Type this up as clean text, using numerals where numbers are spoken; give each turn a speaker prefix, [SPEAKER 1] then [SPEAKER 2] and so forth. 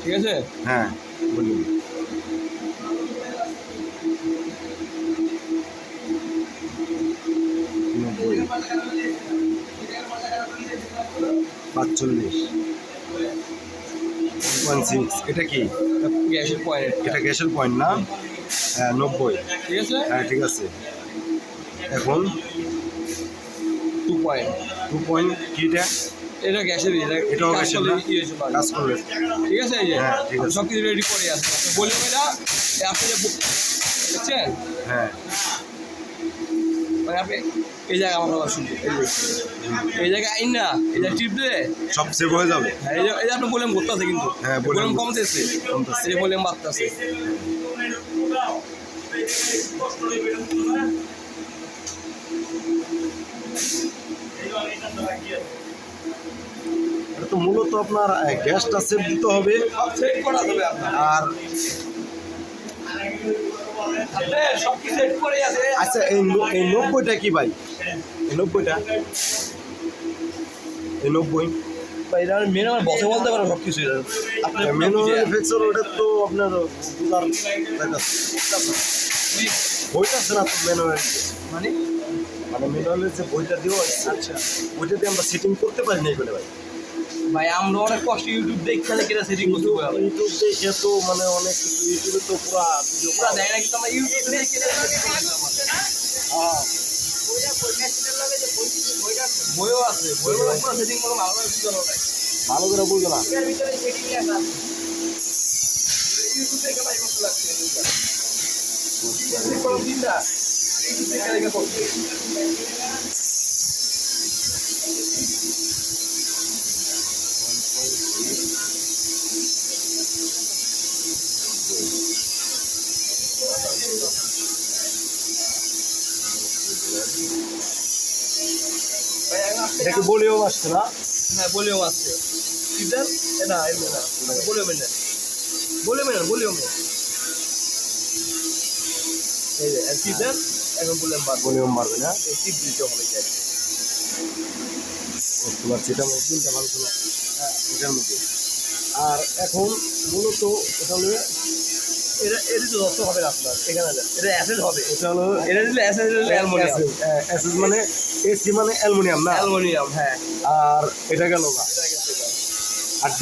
[SPEAKER 1] ঠিক আছে?
[SPEAKER 2] হ্যাঁ বলুন। 45 1.6 এটা কি?
[SPEAKER 1] গ্যাসের পয়েন্ট।
[SPEAKER 2] এটা গ্যাসের পয়েন্ট না? হ্যাঁ 90।
[SPEAKER 1] ঠিক আছে?
[SPEAKER 2] হ্যাঁ ঠিক আছে। এখন
[SPEAKER 1] 2 পয়েন্ট।
[SPEAKER 2] 2 পয়েন্ট কিটা?
[SPEAKER 1] এটা গ্যাসের,
[SPEAKER 2] এটাও গ্যাসের না? কাজ করবে।
[SPEAKER 1] ঠিক আছে? এই যে
[SPEAKER 2] হ্যাঁ ঠিক আছে।
[SPEAKER 1] সব কিছু রেডি করে আছে। বললাম এটা আপনি যে বুঝছেন?
[SPEAKER 2] হ্যাঁ
[SPEAKER 1] মানে আপনি এই জায়গায় আমার কথা শুনবেন, এই জায়গায় আইন না, এই জায়গায় টিপ দিলে
[SPEAKER 2] সব সেভ হয়ে যাবে।
[SPEAKER 1] হ্যাঁ, এই যে আপনি বললাম ঘুরতেছে কিন্তু
[SPEAKER 2] হ্যাঁ
[SPEAKER 1] বললাম কমতেছে, এই যে বললাম বাড়তেছে।
[SPEAKER 2] এটা তো মূলত আপনার গ্যাসটা সেভ দিতে হবে।
[SPEAKER 1] সেট করা যাবে আপনার,
[SPEAKER 2] আর
[SPEAKER 1] সব কি সেট করে আছে।
[SPEAKER 2] আচ্ছা এই 90টা কি ভাই? এই 90টা, এই 90
[SPEAKER 1] এটা মেন আমার বসে বলতে পারো সব কিছু।
[SPEAKER 2] ম্যানুয়াল ফিক্সার ওটা তো আপনার বুঝার বইটা আছে না তো ম্যানুয়াল,
[SPEAKER 1] মানে
[SPEAKER 2] মানে ম্যানুয়ালের যে বইটা দিও।
[SPEAKER 1] আচ্ছা
[SPEAKER 2] ওইটা দিয়ে আমরা সেটিং করতে পারি না এগুলো ভাই।
[SPEAKER 1] ভাই আমরা অনেক কষ্ট ইউটিউব দেখে কেটে সেটিং করতে পারবো।
[SPEAKER 2] ইউটিউব দেখে তো মানে অনেক কিছু ইউটিউবে তো পুরা ভিডিও
[SPEAKER 1] পুরা দেয় না, কিন্তু আমরা ইউটিউব দেখে কেটে বইও আছে, বইগুলো পুরো সেটিং করে ভালোভাবে বুঝানো যায়।
[SPEAKER 2] ভালো করে বুঝো না।
[SPEAKER 1] এর ভিতরে সেটিং লেখা আছে, ইউটিউব থেকে ভাই করতে লাগছে। কোনো দিন না ইউটিউব থেকে দেখে করতে।
[SPEAKER 2] এটা কি বলেও আসছে না?
[SPEAKER 1] হ্যাঁ বলিও আছে সিজন, এটা এমনি না বলিও মেনে, বলিও মেনে এই যে সিজন এখন বললাম বাদ
[SPEAKER 2] বলেও মারবে না।
[SPEAKER 1] এই টিপ দিতে হবে যাই।
[SPEAKER 2] তোমার সেটা চিন্তা ভালো শোনা এটার মধ্যে। আর এখন মূলত এটা হলো
[SPEAKER 1] এটা এটা তো দশ হবে না আপনার এখানে না, এটা অ্যাসেড হবে।
[SPEAKER 2] এটা হলো
[SPEAKER 1] এটা দিলে অ্যাসেড দিলে অ্যালুমিনিয়াম,
[SPEAKER 2] অ্যাসিড মানে এসি মানে অ্যালুমিনিয়াম না?
[SPEAKER 1] অ্যালুমিনিয়াম হ্যাঁ।
[SPEAKER 2] আর এটা গেল না